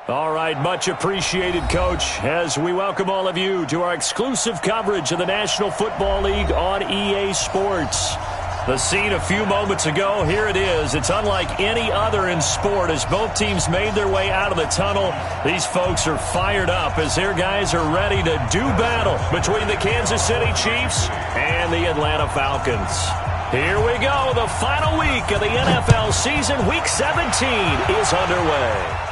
All right, much appreciated, Coach, as we welcome all of you to our exclusive coverage of the National Football League on EA Sports. The scene a few moments ago, here it is. It's unlike any other in sport as both teams made their way out of the tunnel. These folks are fired up as their guys are ready to do battle between the Kansas City Chiefs and the Atlanta Falcons. Here we go. The final week of the NFL season. Week 17 is underway.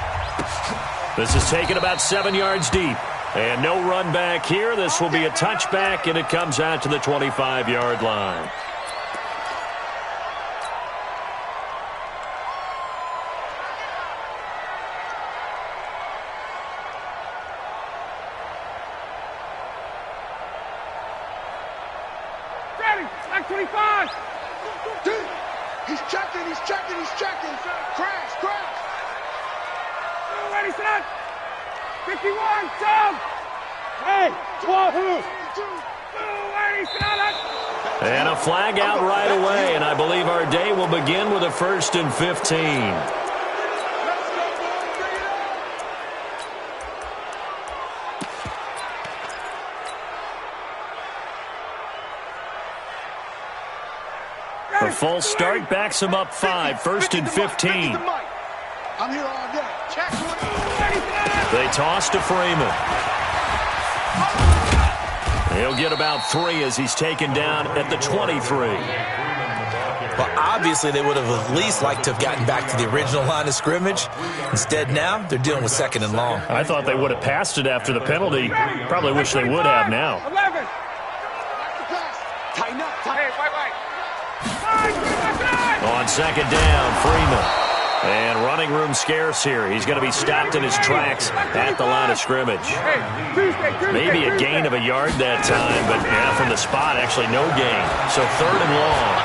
This is taken about 7 yards deep. And no run back here. This will be a touchback, and it comes out to the 25-yard line. Back 25. He's checking. Crash. Ready, set. 51, jump. Hey, 12, ready, set. And a flag out right away, and I believe our day will begin with a 1st and 15. The full start backs him up 5, 1st and 15. I'm here all day. Check. They toss to Freeman. He'll get about 3 as he's taken down at the 23. Well, obviously they would have at least liked to have gotten back to the original line of scrimmage. Instead now, they're dealing with 2nd and long. I thought they would have passed it after the penalty. Probably wish they would have now. 11. Tighten up. Wait. On 2nd down, Freeman. And running room scarce here. He's going to be stopped in his tracks at the line of scrimmage. Maybe a gain of a yard that time, but from the spot, actually no gain. So 3rd and long.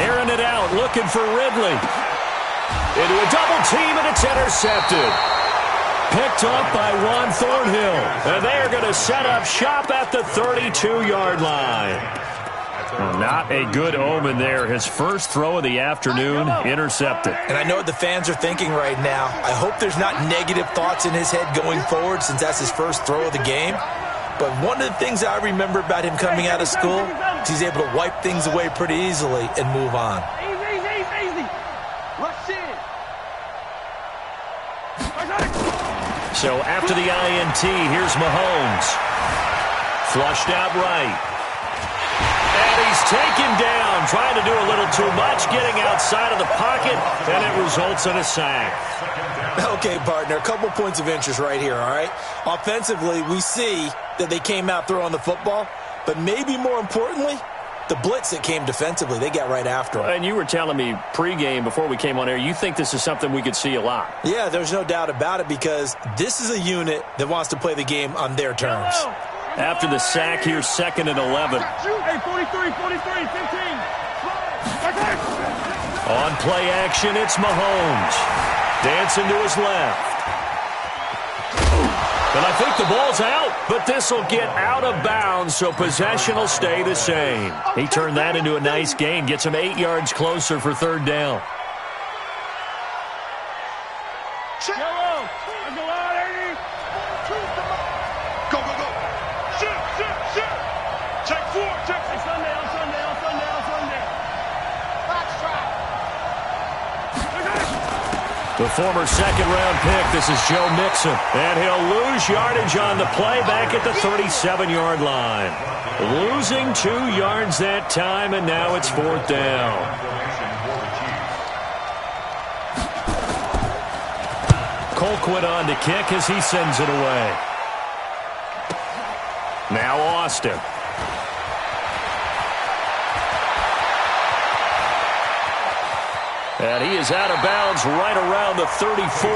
Airing it out, looking for Ridley. Into a double team, and it's intercepted. Picked up by Juan Thornhill. And they are going to set up shop at the 32-yard line. Not a good omen there. His first throw of the afternoon, intercepted. And I know what the fans are thinking right now. I hope there's not negative thoughts in his head going forward since that's his first throw of the game. But one of the things I remember about him coming out of school is he's able to wipe things away pretty easily and move on. Easy. Rush in. So after the INT, here's Mahomes. Flushed out right. And he's taken down, trying to do a little too much, getting outside of the pocket, and it results in a sack. Okay, partner, a couple points of interest right here, all right? Offensively, we see that they came out throwing the football, but maybe more importantly, the blitz that came defensively, they got right after him. And you were telling me pregame before we came on air, you think this is something we could see a lot. Yeah, there's no doubt about it because this is a unit that wants to play the game on their terms. After the sack, here's 2nd and 11. Hey, 43, 15. On play action, it's Mahomes. Dancing to his left. And I think the ball's out, but this will get out of bounds, so possession will stay the same. He turned that into a nice gain, gets him 8 yards closer for 3rd down. The former 2nd-round pick, this is Joe Mixon. And he'll lose yardage on the play back at the 37-yard line. Losing 2 yards that time, and now it's 4th down. Colquitt on to kick as he sends it away. Now Austin. And he is out of bounds right around the 34.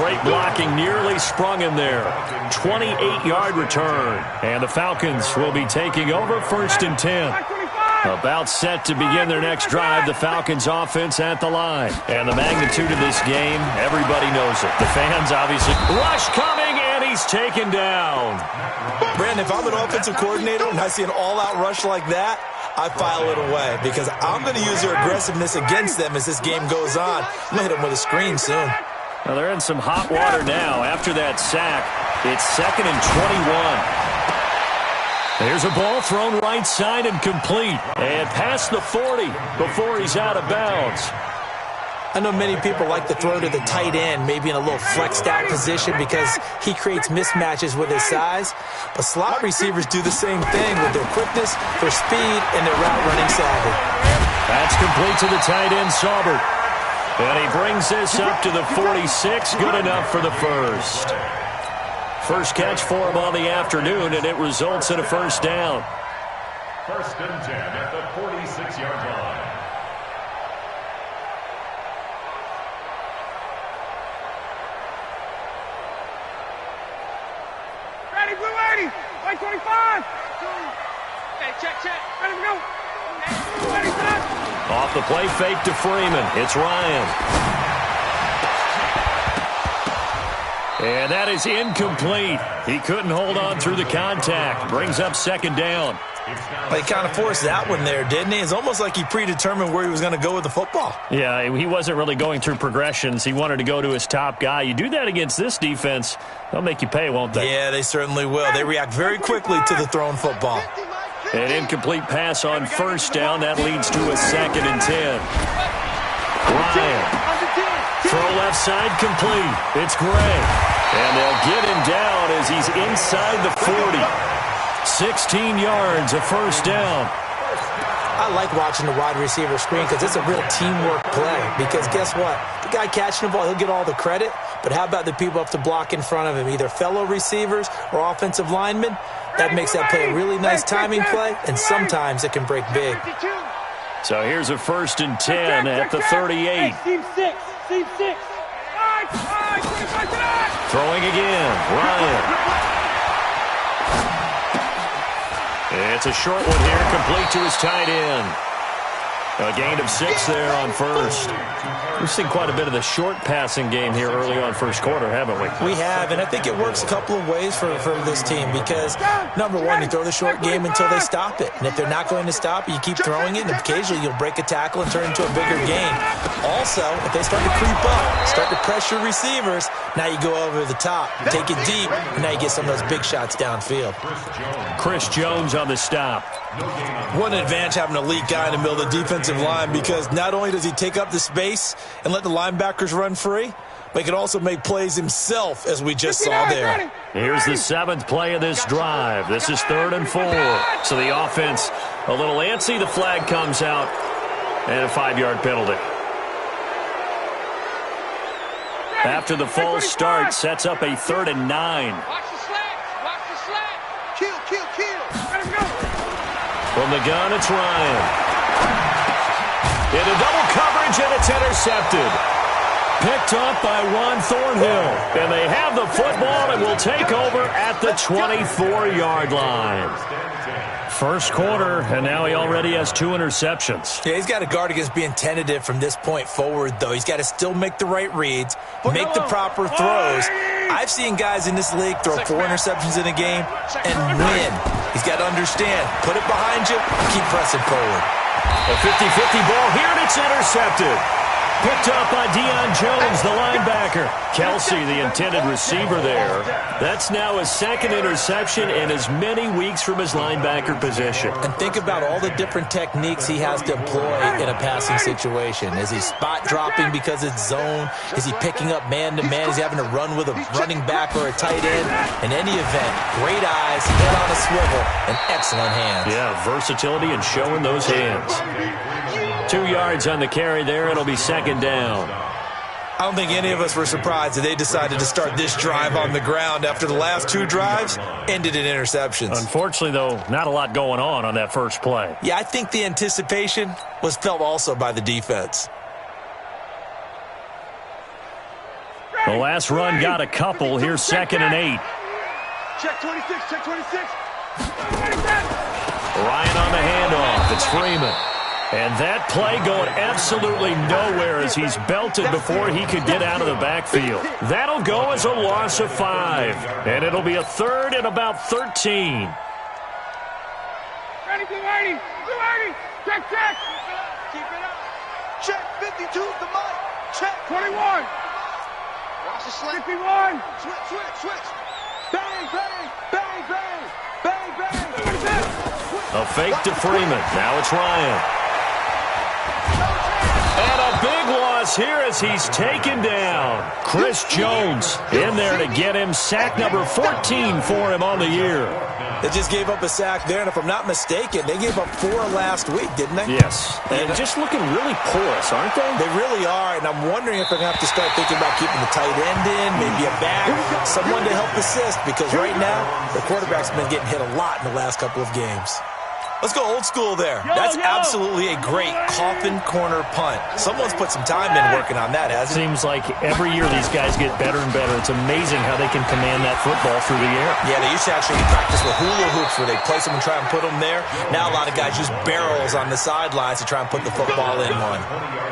Great blocking, nearly sprung him there. 28-yard return. And the Falcons will be taking over 1st and 10. About set to begin their next drive, the Falcons offense at the line. And the magnitude of this game, everybody knows it. The fans obviously. Rush coming, and he's taken down. Brandon, if I'm an offensive coordinator and I see an all-out rush like that, I file it away because I'm going to use their aggressiveness against them as this game goes on. I'm going to hit them with a screen soon. Well, they're in some hot water now. After that sack, it's 2nd and 21. There's a ball thrown right side and complete. And past the 40 before he's out of bounds. I know many people like to throw to the tight end, maybe in a little flexed out position because he creates mismatches with his size. But slot receivers do the same thing with their quickness, their speed, and their route running savvy. That's complete to the tight end, Saubert. And he brings this up to the 46. Good enough for the first. First catch for him on the afternoon, and it results in a first down. 1st and 10 at the 46-yard line. Ready, blue 80. White 25. Okay, check. Ready to go. Blue 80, son. Off the play fake to Freeman. It's Ryan. And that is incomplete. He couldn't hold on through the contact. Brings up 2nd down. Well, he kind of forced that one there, didn't he? It's almost like he predetermined where he was going to go with the football. Yeah, he wasn't really going through progressions. He wanted to go to his top guy. You do that against this defense, they'll make you pay, won't they? Yeah, they certainly will. They react very quickly to the thrown football. An incomplete pass on 1st down. That leads to a 2nd and 10. Ryan. Throw left side complete. It's Gray. And they'll get him down as he's inside the 40. 16 yards, a first down. I like watching the wide receiver screen because it's a real teamwork play. Because guess what? The guy catching the ball, he'll get all the credit. But how about the people up to block in front of him, either fellow receivers or offensive linemen? That makes that play a really nice timing play, and sometimes it can break big. So here's a 1st and 10 at the 38. Team 6. Throwing again, Ryan. It's a short one here, complete to his tight end. A gain of 6 there on 1st. We've seen quite a bit of the short passing game here early on 1st quarter, haven't we? We have, and I think it works a couple of ways for this team because, number one, you throw the short game until they stop it. And if they're not going to stop it, you keep throwing it, and occasionally you'll break a tackle and turn it into a bigger gain. Also, if they start to creep up, start to pressure receivers, now you go over the top, take it deep, and now you get some of those big shots downfield. Chris Jones on the stop. What an advantage having an elite guy in the middle of the defensive line because not only does he take up the space and let the linebackers run free, but he can also make plays himself, as we just saw there. Here's the 7th play of this drive. This is 3rd and 4. So the offense a little antsy. The flag comes out, and a 5-yard penalty. After the false start, sets up a 3rd and 9. Watch the slack. Kill. Let him go. From the gun, it's Ryan. Into double coverage, and it's intercepted. Picked up by Juan Thornhill. And they have the football and will take over at the 24-yard line. 1st quarter, and now he already has 2 interceptions. Yeah, he's got to guard against being tentative from this point forward, though. He's got to still make the right reads, make the proper throws. I've seen guys in this league throw 4 interceptions in a game and win. He's got to understand, put it behind you, keep pressing forward. A 50-50 ball here, and it's intercepted. Picked up by Deion Jones, the linebacker. Kelsey, the intended receiver there. That's now his 2nd interception in as many weeks from his linebacker position. And think about all the different techniques he has to employ in a passing situation. Is he spot dropping because it's zone? Is he picking up man-to-man? Is he having to run with a running back or a tight end? In any event, great eyes, head on a swivel, and excellent hands. Yeah, versatility and showing those hands. 2 yards on the carry there. It'll be 2nd down. I don't think any of us were surprised that they decided to start this drive on the ground after the last 2 drives ended in interceptions. Unfortunately, though, not a lot going on that first play. Yeah, I think the anticipation was felt also by the defense. The last run got a couple. Here's 2nd and 8. Check 26. Ryan on the handoff. It's Freeman. And that play going absolutely nowhere as he's belted before he could get out of the backfield. That'll go as a loss of 5. And it'll be a 3rd and about 13. Ready, blue 80. Check. Keep it up. Check 52 the mic. Check 21. Watch the slant. 51. Switch. Bang, bang, bang, bang, bang, bang. A fake to Freeman. Now it's Ryan. And a big loss here as he's taken down. Chris Jones in there to get him sack number 14 for him on the year. They just gave up a sack there, and if I'm not mistaken, they gave up 4 last week, didn't they? Yes. And just looking really porous, aren't they? They really are, and I'm wondering if they're going to have to start thinking about keeping the tight end in, maybe a back, someone to help assist, because right now, the quarterback's been getting hit a lot in the last couple of games. Let's go old school there. That's absolutely a great coffin corner punt. Someone's put some time in working on that, hasn't it? Seems like every year these guys get better and better. It's amazing how they can command that football through the air. Yeah, they used to actually practice with hula hoops where they place them and try and put them there. Now a lot of guys use barrels on the sidelines to try and put the football in one.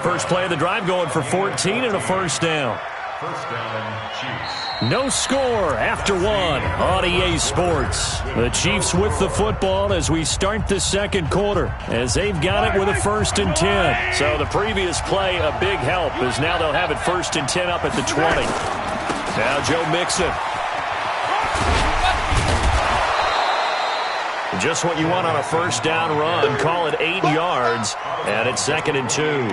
First play of the drive going for 14 and a first down. First down, Chiefs. No score after 1 on EA Sports. The Chiefs with the football as we start the second quarter, as they've got it with a 1st and 10. So the previous play, a big help, as now they'll have it 1st and 10 up at the 20. Now Joe Mixon. Just what you want on a first down run. Call it 8 yards, and it's 2nd and 2.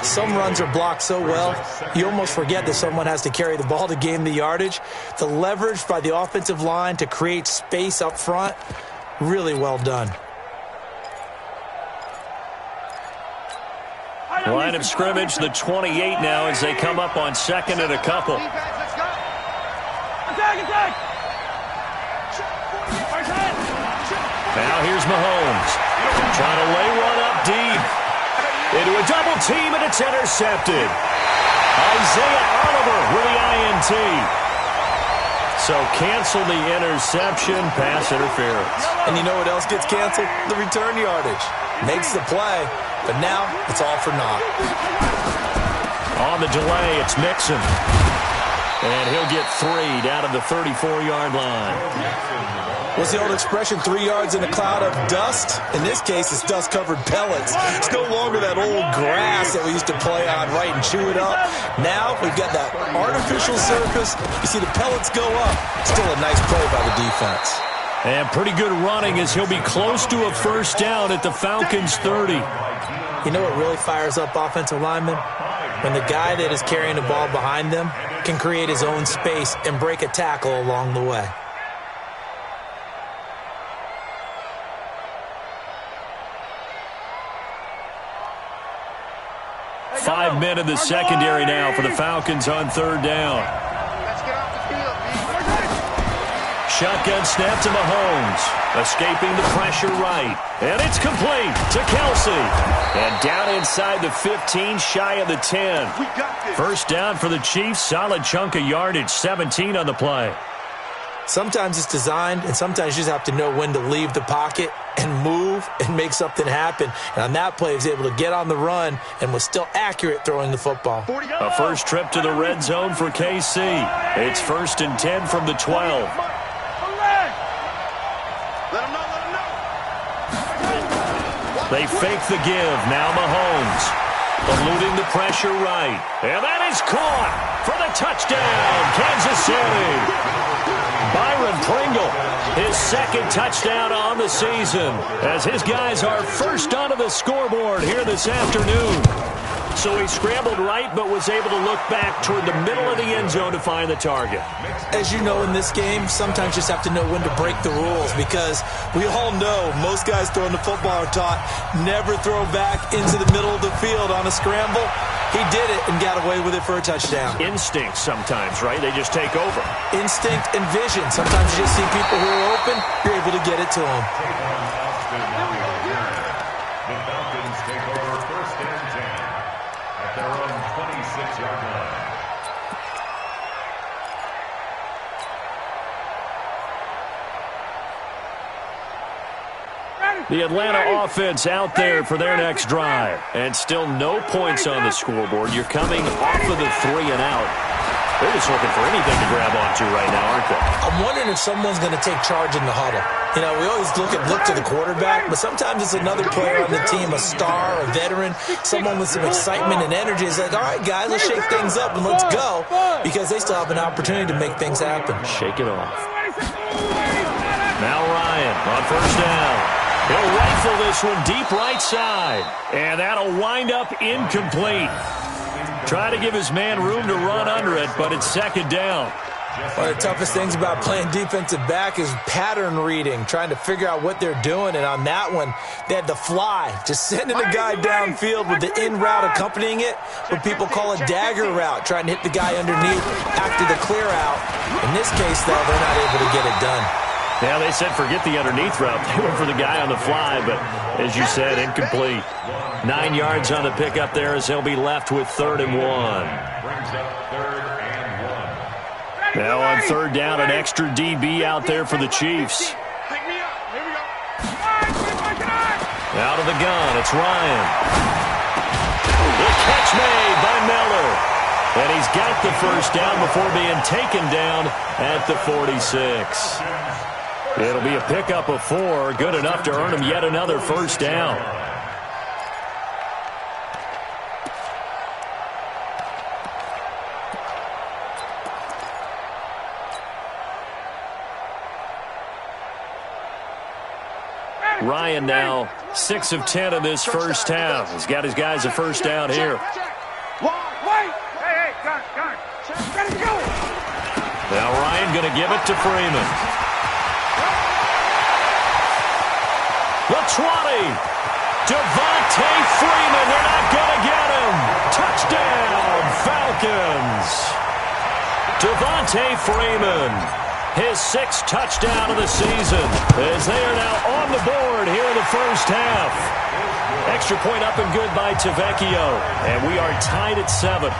Some runs are blocked so well, you almost forget that someone has to carry the ball to gain the yardage. The leverage by the offensive line to create space up front, really well done. Line of scrimmage, the 28 now as they come up on 2nd and a couple. Attack. Now here's Mahomes. Trying to lay one up deep. Into a double team, and it's intercepted. Isaiah Oliver with the INT. So cancel the interception, pass interference. And you know what else gets canceled? The return yardage. Makes the play, but now it's all for naught. On the delay, it's Mixon. And he'll get 3 down to the 34-yard line. What's the old expression, 3 yards in a cloud of dust? In this case, it's dust-covered pellets. It's no longer that old grass that we used to play on, right, and chew it up. Now we've got that artificial surface. You see the pellets go up. Still a nice play by the defense. And pretty good running as he'll be close to a first down at the Falcons' 30. You know what really fires up offensive linemen? When the guy that is carrying the ball behind them can create his own space and break a tackle along the way. 5 men in the secondary now for the Falcons on 3rd down. Let's get off the field, Shotgun snap to Mahomes. Escaping the pressure right. And it's complete to Kelsey. And down inside the 15, shy of the 10. First down for the Chiefs. Solid chunk of yardage, 17 on the play. Sometimes it's designed, and sometimes you just have to know when to leave the pocket and move and make something happen. And on that play, he was able to get on the run and was still accurate throwing the football. A first trip to the red zone for KC. It's 1st and 10 from the 12. They fake the give. Now Mahomes. Eluding the pressure right. And that is caught for the touchdown, Kansas City. Byron Pringle, his 2nd touchdown on the season, as his guys are first onto the scoreboard here this afternoon. So he scrambled right, but was able to look back toward the middle of the end zone to find the target. As you know, in this game, sometimes you just have to know when to break the rules, because we all know most guys throwing the football are taught never throw back into the middle of the field on a scramble. He did it and got away with it for a touchdown. Instinct sometimes, right? They just take over. Instinct and vision. Sometimes you just see people who are open, you're able to get it to them. The Falcons take over 1st and 10 at their own 26-yard line. The Atlanta offense out there for their next drive. And still no points on the scoreboard. You're coming off of the 3 and out. They're just looking for anything to grab onto right now, aren't they? I'm wondering if someone's going to take charge in the huddle. You know, we always look to the quarterback, but sometimes it's another player on the team, a star, a veteran, someone with some excitement and energy. It's like, all right, guys, let's shake things up and let's go, because they still have an opportunity to make things happen. Shake it off. Now Ryan on first down. He'll rifle this one deep right side, and that'll wind up incomplete. Try to give his man room to run under it, but it's second down. One of the toughest things about playing defensive back is pattern reading, trying to figure out what they're doing. And on that one, they had to fly, just sending a guy downfield with the in route accompanying it, what people call a dagger route, trying to hit the guy underneath after the clear out. In this case, though, they're not able to get it done. Yeah, they said forget the underneath route. They went for the guy on the fly, but as you said, incomplete. 9 yards on the pickup there as they'll be left with 3rd and 1. Now on 3rd down, an extra DB out there for the Chiefs. Out of the gun, it's Ryan. The catch made by Miller. And he's got the first down before being taken down at the 46. It'll be a pickup of 4, good enough to earn him yet another first down. Ryan now 6 of 10 in this first half. He's got his guys a first down here. Now Ryan going to give it to Freeman. The 20. Devontae Freeman. They're not going to get him. Touchdown, Falcons. Devontae Freeman. His 6th touchdown of the season as they are now on the board here in the first half. Extra point up and good by Tavecchio. And we are tied at 7.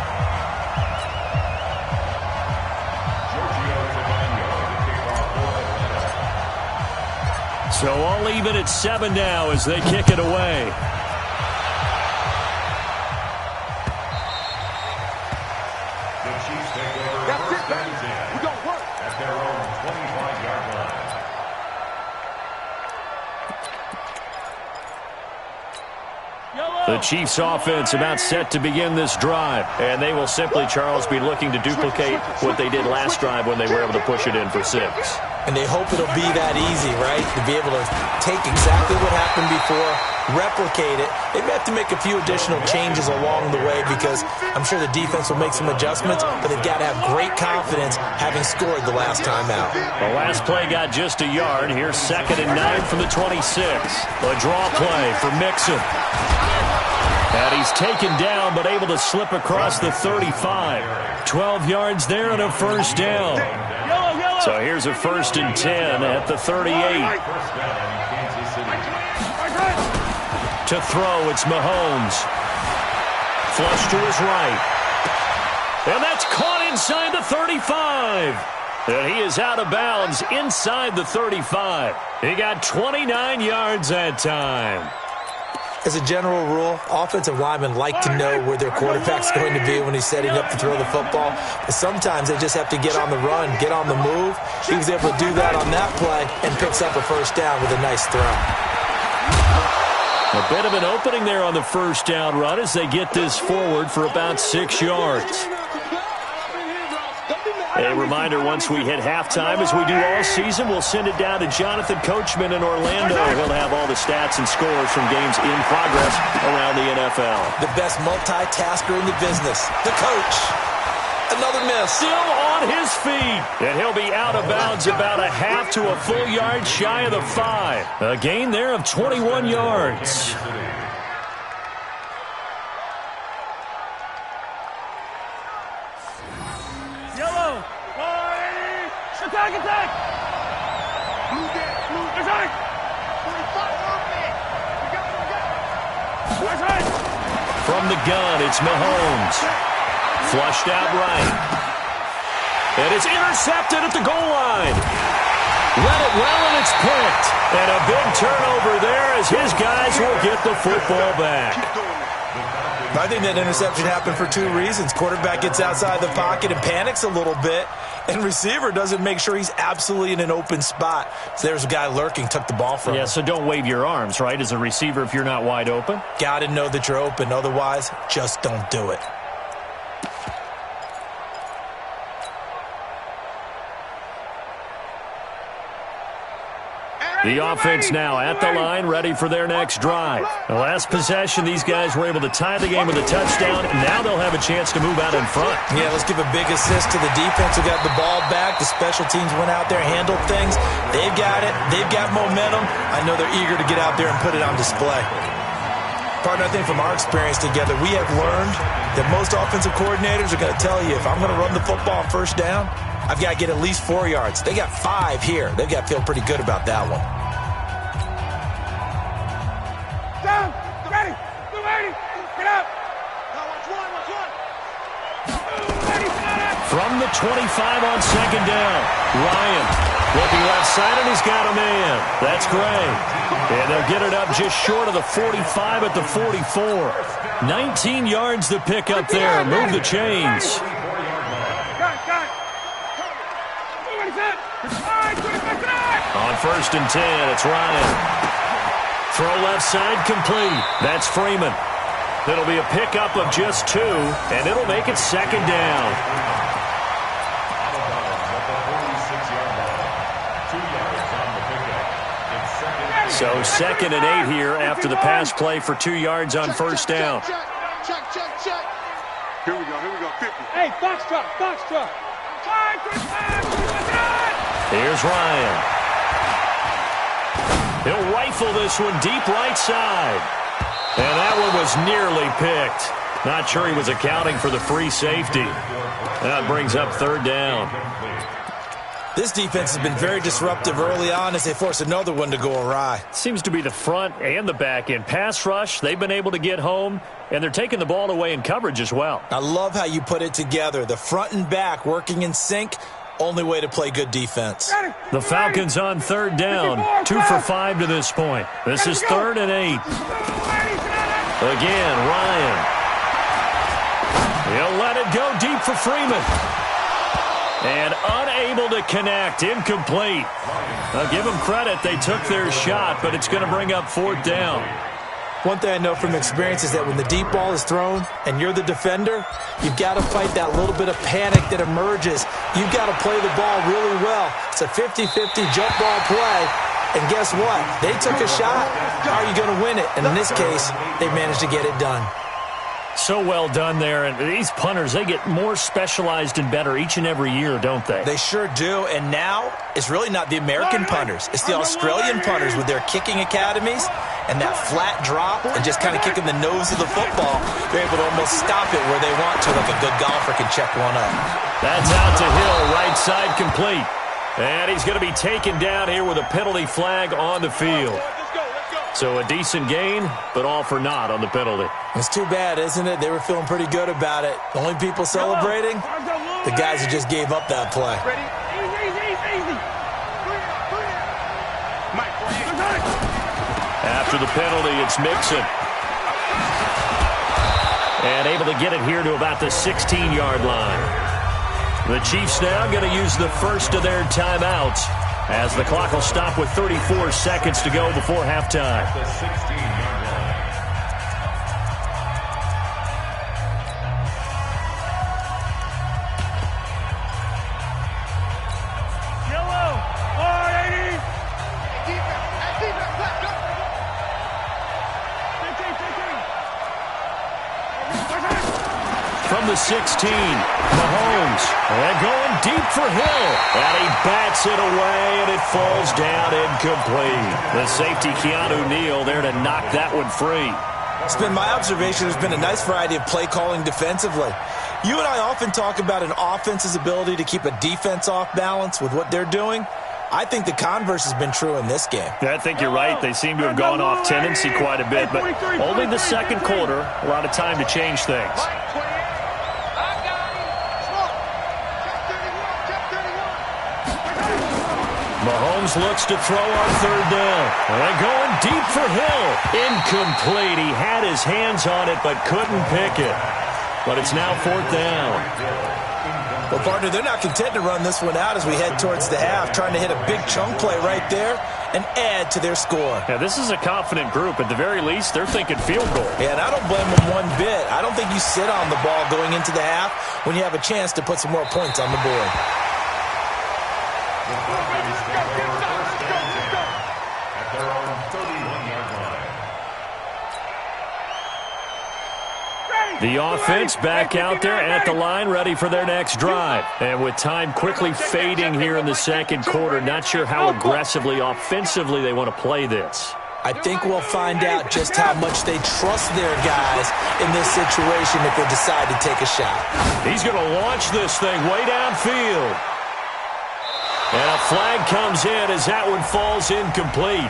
So all even at 7 now as they kick it away. The Chiefs take over. That's it, First baby. and 10 We gonna work. at their own 25-yard line. The Chiefs offense about set to begin this drive. And they will simply, Charles, be looking to duplicate what they did last drive when they were able to push it in for 6. And they hope it'll be that easy, right? To be able to take exactly what happened before, replicate it. They may have to make a few additional changes along the way because I'm sure the defense will make some adjustments, but they've got to have great confidence having scored the last time out. The last play got just a yard. Here's 2nd and 9 from the 26. A draw play for Mixon. And he's taken down but able to slip across the 35. 12 yards there and a first down. So here's a 1st and 10 at the 38. To throw, it's Mahomes. Flush to his right. And that's caught inside the 35. And he is out of bounds inside the 35. He got 29 yards that time. As a general rule, offensive linemen like to know where their quarterback's going to be when he's setting up to throw the football. But sometimes they just have to get on the run, get on the move. He was able to do that on that play and picks up a first down with a nice throw. A bit of an opening there on the first down run as they get this forward for about 6 yards. A reminder, once we hit halftime, as we do all season, we'll send it down to Jonathan Coachman in Orlando. He'll have all the stats and scores from games in progress around the NFL. The best multitasker in the business, the coach. Another miss. Still on his feet. And he'll be out of bounds about a half to a full yard shy of the 5. A gain there of 21 yards. Attack! Blue dead, blue Attack! 45 open. From the gun, it's Mahomes. Flushed out right. And it's intercepted at the goal line. Let it well, and it's picked. And a big turnover there as his guys will get the football back. I think that interception happened for two reasons. Quarterback gets outside the pocket and panics a little bit, and receiver doesn't make sure he's absolutely in an open spot. So there's a guy lurking, took the ball from him. Yeah, so don't wave your arms, right, as a receiver if you're not wide open. Got to know that you're open. Otherwise, just don't do it. The offense now at the line, ready for their next drive. The last possession, these guys were able to tie the game with a touchdown, and now they'll have a chance to move out in front. Yeah, let's give a big assist to the defense who got the ball back. The special teams went out there, handled things. They've got it. They've got momentum. I know they're eager to get out there and put it on display. Partner, I think from our experience together, we have learned that most offensive coordinators are going to tell you, if I'm going to run the football on first down, I've got to get at least 4 yards. They got 5 here. They've got to feel pretty good about that one. Down, ready, move 80, get up. Now watch one. From the 25 on second down, Ryan looking left side, and he's got a man. That's great. And they'll get it up just short of the 45 at the 44. 19 yards to pick up there. Move the chains. On first and 10, it's Ryan. Throw left side complete. That's Freeman. It'll be a pickup of just 2, and it'll make it second down. So second and 8 here after the pass play for 2 yards on first down. Check. Here we go. 50. Hey, box truck. Here's Ryan. He'll rifle this one deep right side. And that one was nearly picked. Not sure he was accounting for the free safety. That brings up third down. This defense has been very disruptive early on as they force another one to go awry. Seems to be the front and the back end. Pass rush, they've been able to get home, and they're taking the ball away in coverage as well. I love how you put it together. The front and back working in sync. Only way to play good defense. The Falcons on third down. 2 for 5 to this point. This is 3rd and 8. Again, Ryan. He'll let it go deep for Freeman. And unable to connect. Incomplete. I'll give them credit. They took their shot, but it's going to bring up 4th down. One thing I know from experience is that when the deep ball is thrown and you're the defender, you've got to fight that little bit of panic that emerges. You've got to play the ball really well. It's a 50-50 jump ball play. And guess what? They took a shot. How are you going to win it? And in this case, they managed to get it done. So well done there. And these punters, they get more specialized and better each and every year, don't they? They sure do. And now it's really not the American punters. It's the Australian punters with their kicking academies and that flat drop and just kind of kicking the nose of the football. They're able to almost stop it where they want to, like a good golfer can check one up. That's out to Hill, right side complete. And he's going to be taken down here with a penalty flag on the field. So a decent gain, but all for naught on the penalty. It's too bad, isn't it? They were feeling pretty good about it. The only people celebrating, the guys who just gave up that play. Easy. After the penalty, it's Mixon. And able to get it here to about the 16-yard line. The Chiefs now going to use the first of their timeouts, as the clock will stop with 34 seconds to go before halftime. The 16-yard line. Yellow, 480. From the 16, Mahomes, and going deep for Hill, and he bats it away, and it falls down incomplete. The safety, Keanu Neal, there to knock that one free. It's been my observation there's been a nice variety of play calling defensively. You and I often talk about an offense's ability to keep a defense off balance with what they're doing. I think the converse has been true in this game. I think you're right. They seem to have gone off tendency quite a bit, but only the second quarter, a lot of time to change things. Mahomes looks to throw on third down. And they're going deep for Hill. Incomplete. He had his hands on it but couldn't pick it. But it's now fourth down. Well, partner, they're not content to run this one out as we head towards the half, trying to hit a big chunk play right there and add to their score. Yeah, this is a confident group. At the very least, they're thinking field goal. Yeah, and I don't blame them one bit. I don't think you sit on the ball going into the half when you have a chance to put some more points on the board. At their own 31-yard line. The offense back out there at the line, ready for their next drive. And with time quickly fading here in the second quarter, not sure how aggressively, offensively they want to play this. I think we'll find out just how much they trust their guys in this situation if they decide to take a shot. He's going to launch this thing way downfield. And a flag comes in as that one falls incomplete.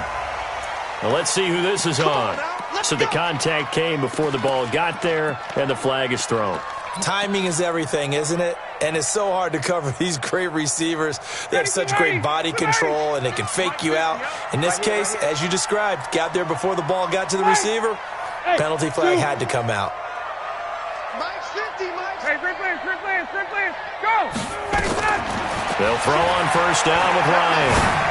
Now let's see who this is on. So the contact came before the ball got there, and the flag is thrown. Timing is everything, isn't it? And it's so hard to cover these great receivers. They have such great body control, and they can fake you out. In this case, as you described, got there before the ball got to the receiver. Penalty flag had to come out. Mike's 50, Mike. Hey, Grip Lance, go! Ready, set! They'll throw on first down with Ryan.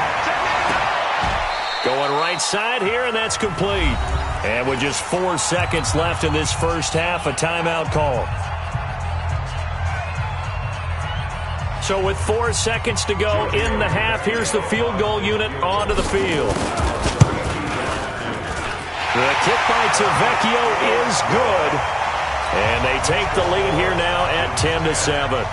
Going right side here, and that's complete. And with just 4 seconds left in this first half, a timeout call. So with 4 seconds to go in the half, here's the field goal unit onto the field. The kick by Tavecchio is good. And they take the lead here now at 10-7.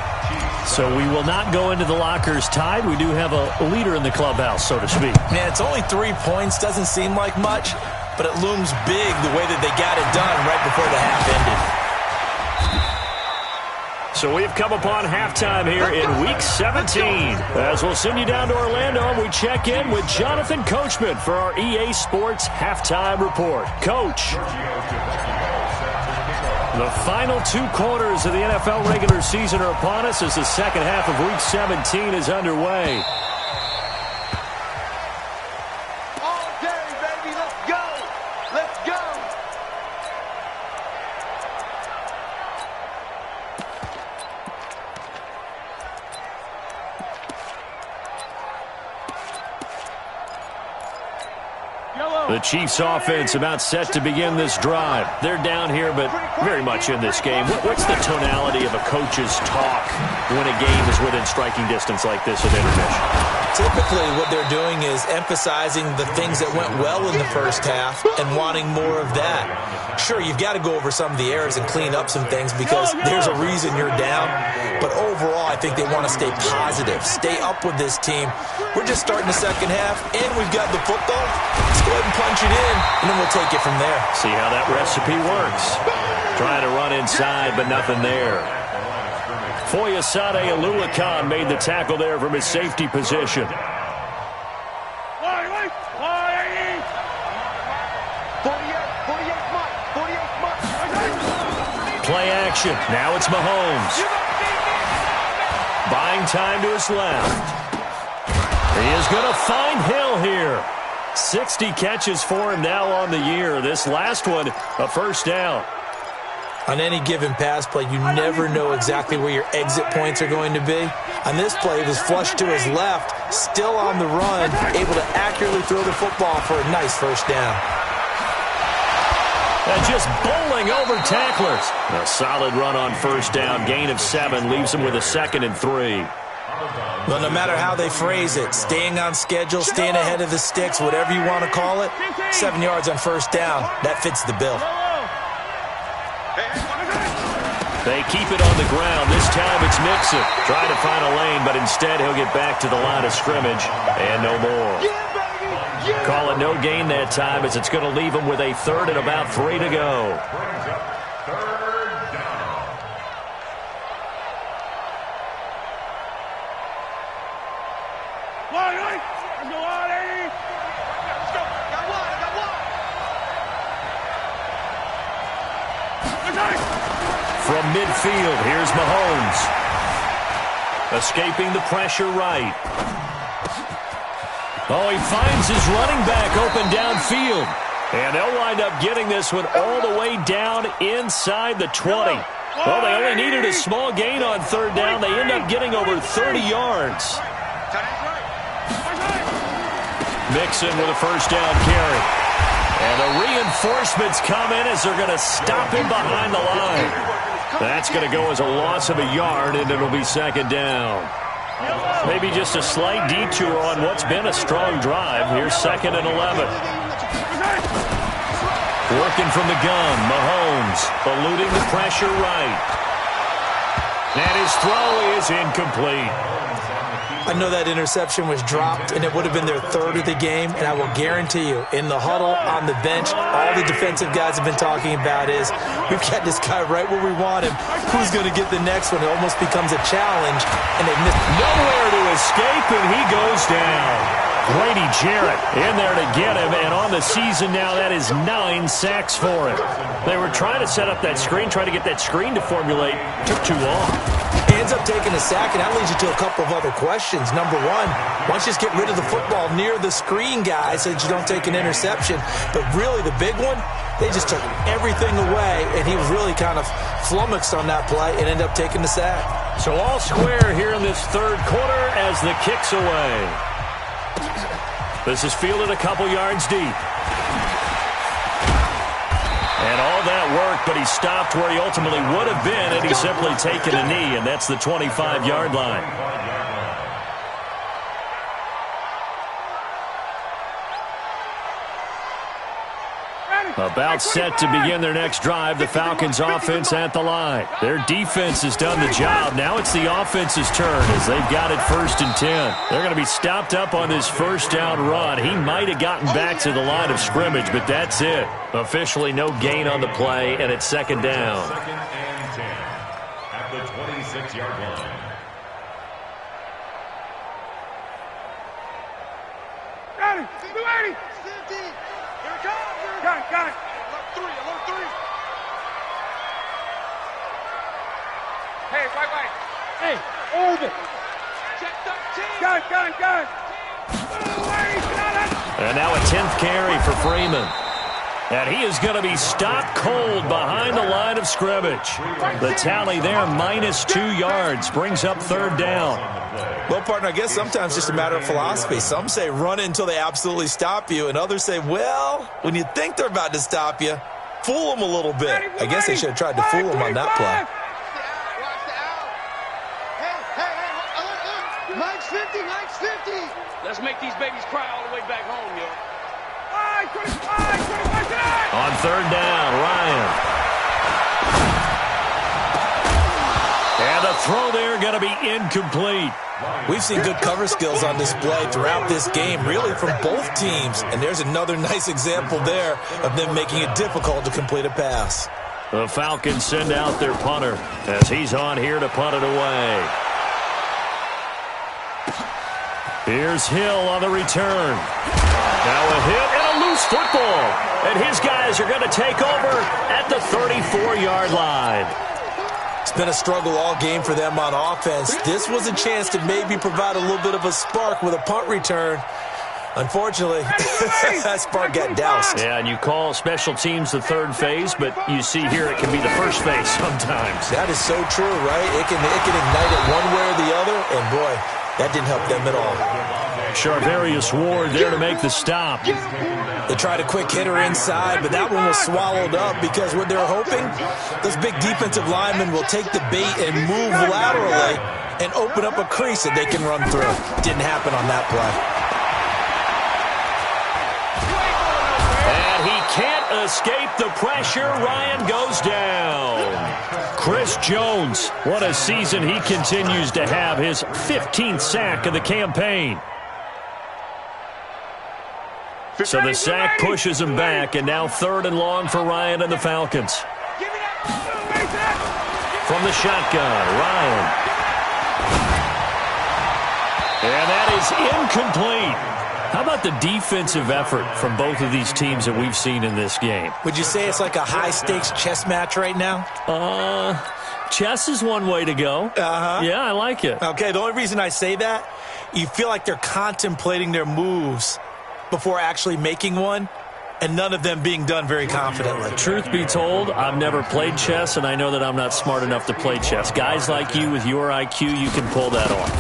So we will not go into the lockers tied. We do have a leader in the clubhouse, so to speak. Man, it's only 3 points. Doesn't seem like much, but it looms big the way that they got it done right before the half ended. So we've come upon halftime here in Week 17. As we'll send you down to Orlando, and we check in with Jonathan Coachman for our EA Sports Halftime Report. Coach. The final 2 quarters of the NFL regular season are upon us as the second half of Week 17 is underway. All day, baby, let's go! Let's go! The Chiefs offense about set to begin this drive. They're down here, but very much in this game. What's the tonality of a coach's talk when a game is within striking distance like this at intermission? Typically, what they're doing is emphasizing the things that went well in the first half and wanting more of that. Sure, you've got to go over some of the errors and clean up some things because there's a reason you're down. But overall, I think they want to stay positive, stay up with this team. We're just starting the second half, and we've got the football. Let's go ahead and punch it in, and then we'll take it from there. See how that recipe works. Trying to run inside, but nothing there. Foyesade Aluakan made the tackle there from his safety position. Play action. Now it's Mahomes. Buying time to his left. He is going to find Hill here. 60 catches for him now on the year. This last one, a first down. On any given pass play, you never know exactly where your exit points are going to be. On this play, it was flushed to his left, still on the run, able to accurately throw the football for a nice first down. And just bowling over tacklers. A solid run on first down. Gain of 7 leaves him with a 2nd and 3. Well, no matter how they phrase it, staying on schedule, staying ahead of the sticks, whatever you want to call it, 7 yards on first down, that fits the bill. They keep it on the ground. This time it's Mixon. Trying to find a lane, but instead he'll get back to the line of scrimmage and no more. Call it no gain that time as it's going to leave him with a 3rd and about 3 to go. From midfield, here's Mahomes. Escaping the pressure right. Oh, he finds his running back open downfield. And they'll wind up getting this one all the way down inside the 20. Well, they only needed a small gain on third down. They end up getting over 30 yards. Mixon with a first down carry. And the reinforcements come in as they're going to stop him behind the line. That's going to go as a loss of a yard, and it'll be second down. Maybe just a slight detour on what's been a strong drive. Here's 2nd and 11. Working from the gun, Mahomes eluding the pressure right. And his throw is incomplete. I know that interception was dropped, and it would have been their 3rd of the game, and I will guarantee you, in the huddle, on the bench, all the defensive guys have been talking about is, we've got this guy right where we want him. Who's going to get the next one? It almost becomes a challenge, and they missed. Nowhere to escape, and he goes down. Grady Jarrett in there to get him, and on the season now, that is 9 sacks for him. They were trying to set up that screen, trying to get that screen to formulate. Took too long. He ends up taking a sack, and that leads you to a couple of other questions. Number one, why don't you just get rid of the football near the screen guy so that you don't take an interception? But really, the big one, they just took everything away, and he was really kind of flummoxed on that play and ended up taking the sack. So all square here in this third quarter as the kick's away. This is fielded a couple yards deep. And all that work, but he stopped where he ultimately would have been, and he's simply taken a knee, and that's the 25-yard line. About set to begin their next drive, the Falcons offense at the line. Their defense has done the job. Now it's the offense's turn as they've got it 1st and 10. They're going to be stopped up on this first down run. He might have gotten back to the line of scrimmage, but that's it. Officially no gain on the play, and it's 2nd down. 2nd and 10 at the 26-yard line. Got it. 280. Here it comes. Got it. Alert 3. Hey, right. Hey, over. Check 13. Got it. And now a 10th carry for Freeman. And he is going to be stopped cold behind the line of scrimmage. The tally there, -2 yards, brings up 3rd down. Well, partner, I guess sometimes it's just a matter of philosophy. Some say run it until they absolutely stop you, and others say, well, when you think they're about to stop you, fool them a little bit. I guess they should have tried to fool them on that play. Hey, Mike's 50. Let's make these babies cry all the way back home, yo. 25. On 3rd down, Ryan. And the throw there going to be incomplete. We've seen good cover skills on display throughout this game, really from both teams. And there's another nice example there of them making it difficult to complete a pass. The Falcons send out their punter as he's on here to punt it away. Here's Hill on the return. Now a hit and a loose football. And his guys are going to take over at the 34-yard line. It's been a struggle all game for them on offense. This was a chance to maybe provide a little bit of a spark with a punt return. Unfortunately, that spark got doused. Yeah, and you call special teams the 3rd phase, but you see here it can be the 1st phase sometimes. That is so true, right? It can ignite it one way or the other, and boy, that didn't help them at all. Charvarius Ward there to make the stop. They tried a quick hitter inside, but that one was swallowed up because what they're hoping, those big defensive linemen will take the bait and move laterally and open up a crease that they can run through. Didn't happen on that play. And he can't escape the pressure. Ryan goes down. Chris Jones, what a season he continues to have. His 15th sack of the campaign. So the sack pushes him back, and now 3rd and long for Ryan and the Falcons. From the shotgun, Ryan. And that is incomplete. How about the defensive effort from both of these teams that we've seen in this game? Would you say it's like a high-stakes chess match right now? Chess is one way to go. Uh-huh. Yeah, I like it. Okay, the only reason I say that you feel like they're contemplating their moves before actually making one, and none of them being done very confidently. Truth be told, I've never played chess, and I know that I'm not smart enough to play chess. Guys like you with your IQ, you can pull that off.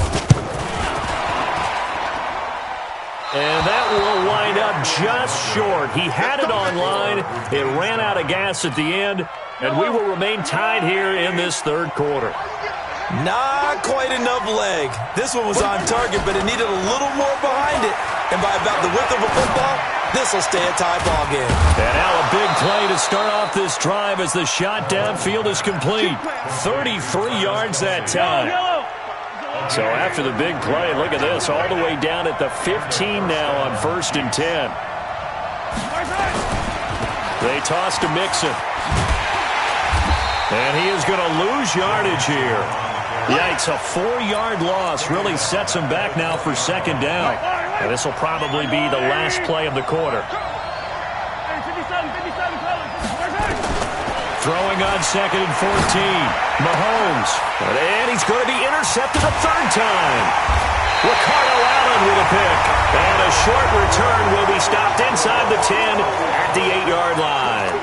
And that will wind up just short. He had it on line. It ran out of gas at the end, and we will remain tied here in this third quarter. Not quite enough leg. This one was on target, but it needed a little more behind it. And by about the width of a football, this will stay a tie ball game. And now a big play to start off this drive as the shot downfield is complete. 33 yards that time. So after the big play, look at this, all the way down at the 15 now on 1st and 10. They toss to Mixon. And he is going to lose yardage here. Yikes, a 4-yard loss really sets him back now for 2nd down. And this will probably be the last play of the quarter. Throwing on 2nd and 14. Mahomes. And he's going to be intercepted a 3rd time. Ricardo Allen with a pick. And a short return will be stopped inside the 10 at the 8-yard line.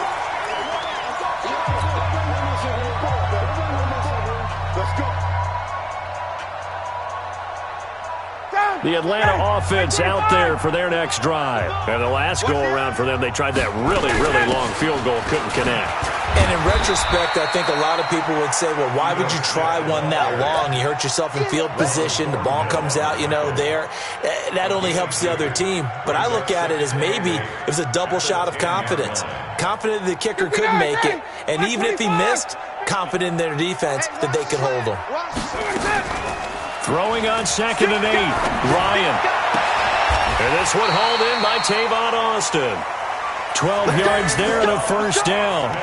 The Atlanta offense out there for their next drive. And the last go-around for them, they tried that really, really long field goal, couldn't connect. And in retrospect, I think a lot of people would say, well, why would you try one that long? You hurt yourself in field position. The ball comes out, there. That only helps the other team. But I look at it as maybe it was a double shot of confidence. Confident the kicker could make it. And even if he missed, confident in their defense that they could hold him. Throwing on 2nd and 8. Ryan. And this one hauled in by Tavon Austin. 12 yards there and a 1st down.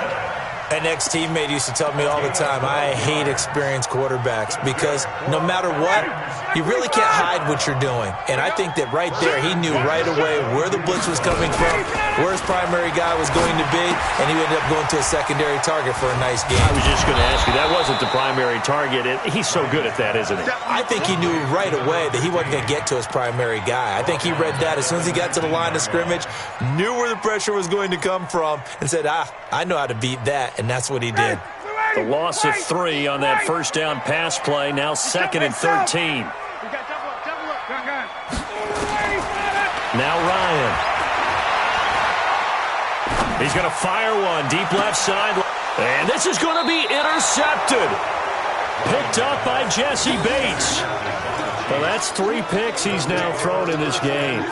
An ex-teammate used to tell me all the time, I hate experienced quarterbacks because no matter what, you really can't hide what you're doing. And I think that right there, he knew right away where the blitz was coming from, where his primary guy was going to be, and he ended up going to a secondary target for a nice game. I was just going to ask you, that wasn't the primary target. He's so good at that, isn't he? I think he knew right away that he wasn't going to get to his primary guy. I think he read that as soon as he got to the line of scrimmage, knew where the pressure was going to come from, and said, I know how to beat that. And that's what he did. The loss of 3 on that 1st down pass play. Now 2nd and 13. Now Ryan. He's going to fire one deep left side. And this is going to be intercepted. Picked up by Jesse Bates. Well, that's 3 picks he's now thrown in this game.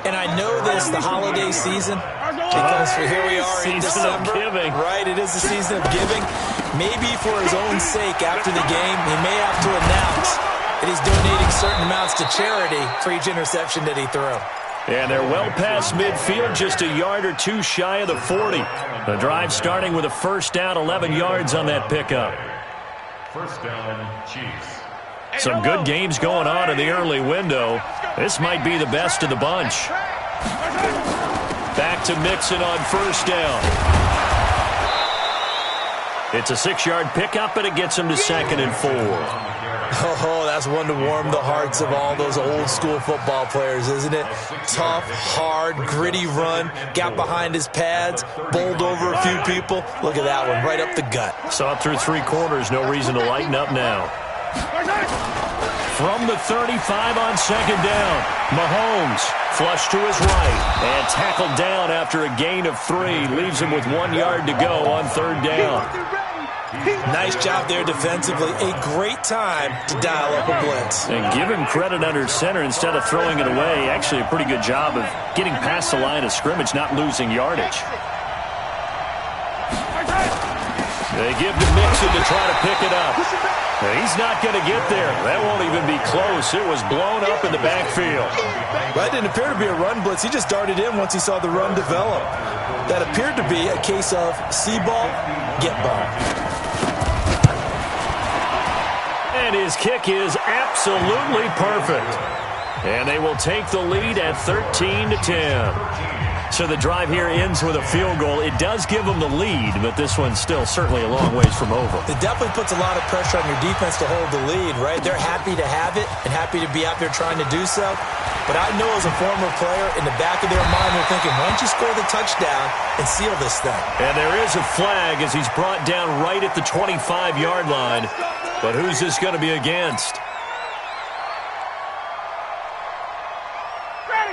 And I know this, the holiday season, because here we are in December. Giving. Right, it is the season of giving. Maybe for his own sake after the game, he may have to announce that he's donating certain amounts to charity for each interception that he threw. And they're well past midfield, just a yard or 2 shy of the 40. The drive starting with a 1st down, 11 yards on that pickup. 1st down, Chiefs. Some good games going on in the early window. This might be the best of the bunch. Back to Mixon on 1st down. It's a 6-yard pickup, and it gets him to 2nd and 4. Oh, that's one to warm the hearts of all those old-school football players, isn't it? Tough, hard, gritty run, got behind his pads, bowled over a few people. Look at that one, right up the gut. Saw it through 3 quarters, no reason to lighten up now. From the 35 on 2nd down, Mahomes flushed to his right and tackled down after a gain of 3. Leaves him with 1 yard to go on 3rd down. Nice job there defensively. A great time to dial up a blitz. And give him credit under center instead of throwing it away. Actually a pretty good job of getting past the line of scrimmage, not losing yardage. They give to Mixon to try to pick it up. He's not going to get there. That won't even be close. It was blown up in the backfield. That didn't appear to be a run blitz. He just darted in once he saw the run develop. That appeared to be a case of see ball, get ball. And his kick is absolutely perfect. And they will take the lead at 13-10. So the drive here ends with a field goal. It does give them the lead, but this one's still certainly a long ways from over. It definitely puts a lot of pressure on your defense to hold the lead, right? They're happy to have it and happy to be out there trying to do so. But I know as a former player, in the back of their mind, they're thinking, why don't you score the touchdown and seal this thing? And there is a flag as he's brought down right at the 25-yard line. But who's this going to be against?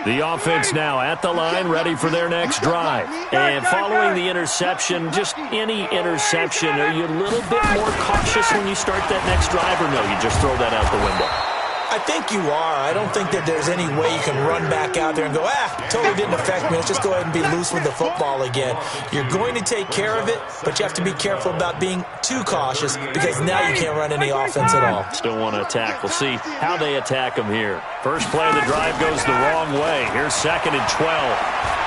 The offense now at the line, ready for their next drive. And following the interception, just any interception, are you a little bit more cautious when you start that next drive, or no, you just throw that out the window? I think you are. I don't think that there's any way you can run back out there and go, totally didn't affect me. Let's just go ahead and be loose with the football again. You're going to take care of it, but you have to be careful about being too cautious because now you can't run any offense at all. Still want to attack. We'll see how they attack them here. First play of the drive goes the wrong way. Here's 2nd and 12.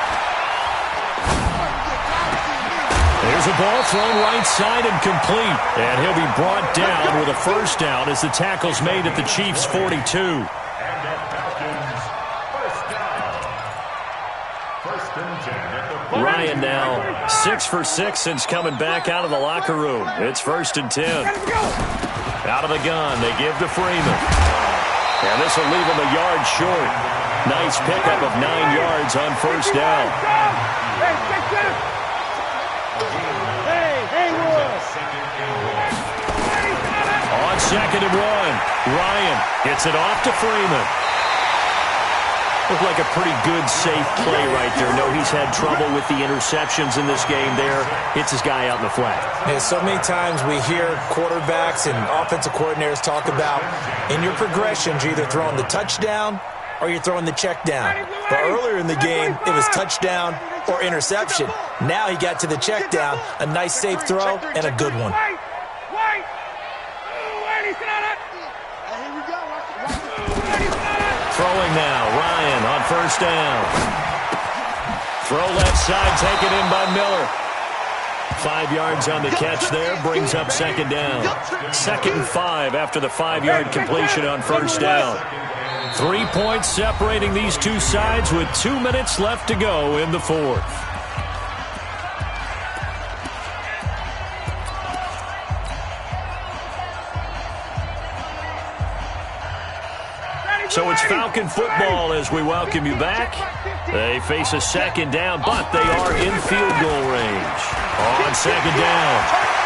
There's a ball thrown right side and complete. And he'll be brought down with a first down as the tackle's made at the Chiefs' 42. Ryan now 6 for 6 since coming back out of the locker room. It's 1st and 10. Out of the gun, they give to Freeman. And this will leave him a yard short. Nice pickup of 9 yards on first down. On 2nd and 1, Ryan gets it off to Freeman. Looked like a pretty good, safe play right there. No, he's had trouble with the interceptions in this game there. Hits his guy out in the flat. Yeah, so many times we hear quarterbacks and offensive coordinators talk about in your progressions, you're either throwing the touchdown or you're throwing the check down. But earlier in the game, it was touchdown or interception. Now he got to the check down, a nice safe throw, and a good one. Throwing now, Ryan on first down. Throw left side, taken in by Miller. 5 yards on the catch there, brings up 2nd down. 2nd and 5 after the 5-yard completion on first down. 3 points separating these two sides with 2 minutes left to go in the 4th. So it's Falcon football as we welcome you back. They face a 2nd down, but they are in field goal range. On 2nd down,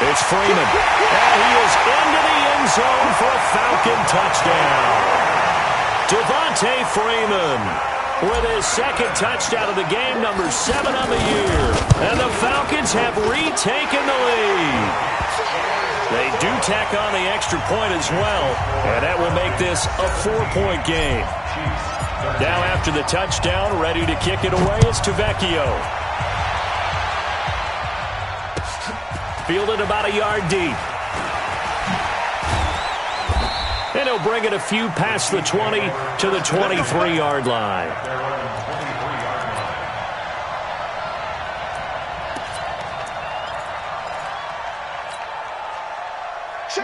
it's Freeman. And he is into the end zone for a Falcon touchdown. Devontae Freeman with his 2nd touchdown of the game, number 7 on the year. And the Falcons have retaken the lead. They do tack on the extra point as well, and that will make this a 4-point game. Now after the touchdown, ready to kick it away is Tavecchio. Fielded about a yard deep. And he'll bring it a few past the 20 to the 23-yard line.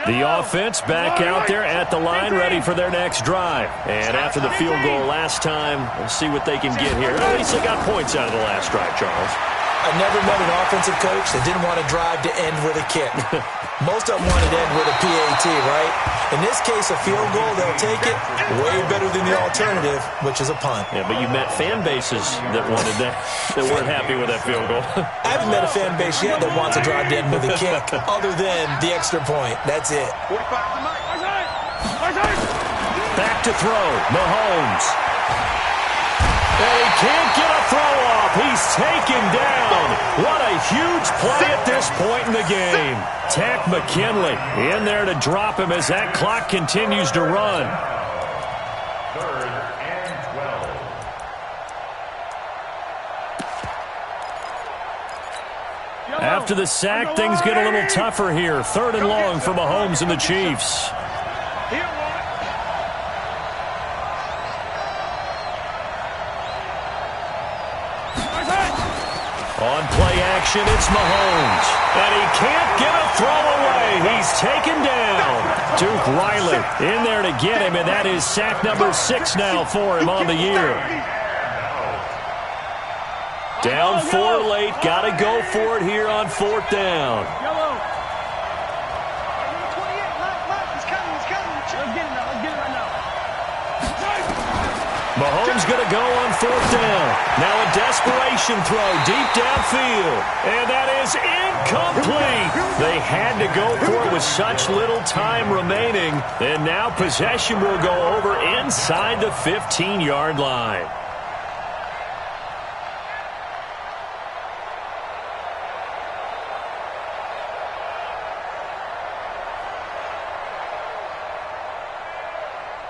The offense back out there at the line, ready for their next drive. And after the field goal last time, we'll see what they can get here. At least they got points out of the last drive, Charles. I never met an offensive coach that didn't want to drive to end with a kick. Most of them wanted to end with a PAT, right? In this case, a field goal, they'll take it way better than the alternative, which is a punt. Yeah, but you met fan bases that wanted that weren't happy with that field goal. I haven't met a fan base yet that wants to drive to end with a kick, other than the extra point. That's it. Back to throw, Mahomes. And he can't get a throw off. He's taken down. What a huge play at this point in the game. Tack McKinley in there to drop him as that clock continues to run. 3rd and 12. After the sack, things get a little tougher here. 3rd and long for Mahomes and the Chiefs. On play action, it's Mahomes. And he can't get a throw away. He's taken down. Duke Riley in there to get him, and that is sack number 6 now for him on the year. Down 4 late. Got to go for it here on 4th down. Yellow. Number 28, Mike, he's coming. Let's get it right now. Mahomes going to go on 4th down. Now a desperation throw deep downfield. And that is incomplete. They had to go for it with such little time remaining. And now possession will go over inside the 15-yard line.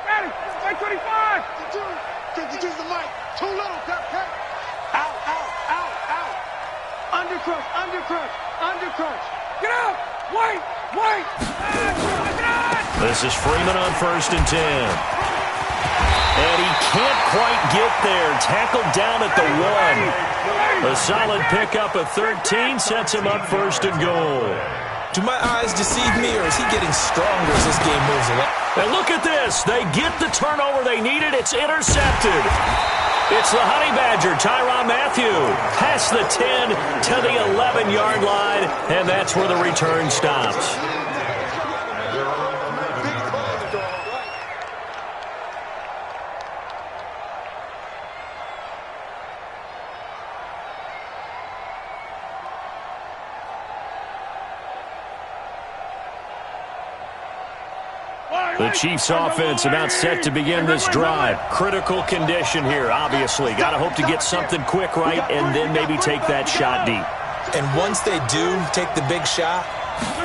Ready. Like 25. 52's the mic. Too little, cut. Out. Undercrunch. Get out. Wait. This is Freeman on 1st and 10. And he can't quite get there. Tackled down at the 1. A solid pickup of 13 sets him up 1st and goal. Do my eyes deceive me, or is he getting stronger as this game moves along? And look at this. They get the turnover they needed. It's intercepted. It's the Honey Badger, Tyrann Mathieu. Past the 10 to the 11-yard line, and that's where the return stops. The Chiefs offense about set to begin this drive. Critical condition here, obviously. Got to hope to get something quick right and then maybe take that shot deep. And once they do take the big shot,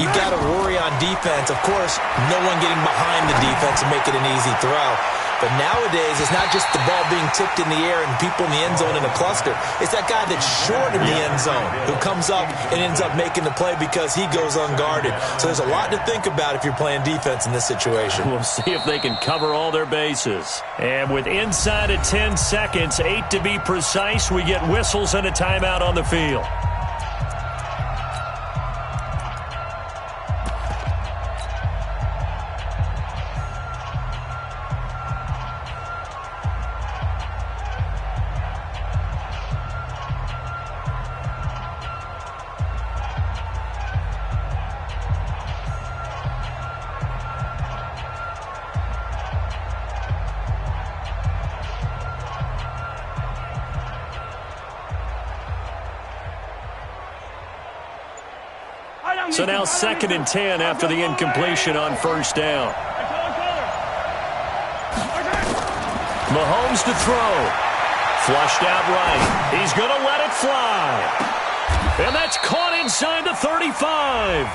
you've got to worry on defense. Of course, no one getting behind the defense and make it an easy throw. But nowadays, it's not just the ball being tipped in the air and people in the end zone in a cluster. It's that guy that's short of the end zone who comes up and ends up making the play because he goes unguarded. So there's a lot to think about if you're playing defense in this situation. We'll see if they can cover all their bases. And with inside of 10 seconds, 8 to be precise, we get whistles and a timeout on the field. So now 2nd and 10 after the incompletion on 1st down. Mahomes to throw. Flushed out right. He's going to let it fly. And that's caught inside the 35.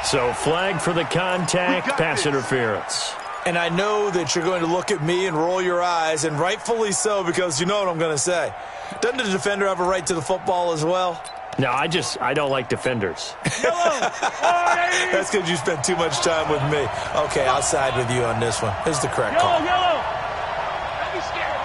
So flag for the contact, pass interference. And I know that you're going to look at me and roll your eyes, and rightfully so, because you know what I'm going to say. Doesn't the defender have a right to the football as well? No, I don't like defenders. That's because you spent too much time with me. Okay, I'll side with you on this one. Here's the correct call. Yellow. Don't be scared.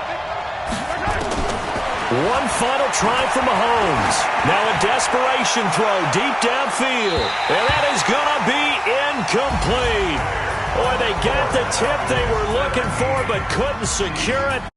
One final try for Mahomes. Now a desperation throw deep downfield. And that is going to be incomplete. Boy, they got the tip they were looking for but couldn't secure it.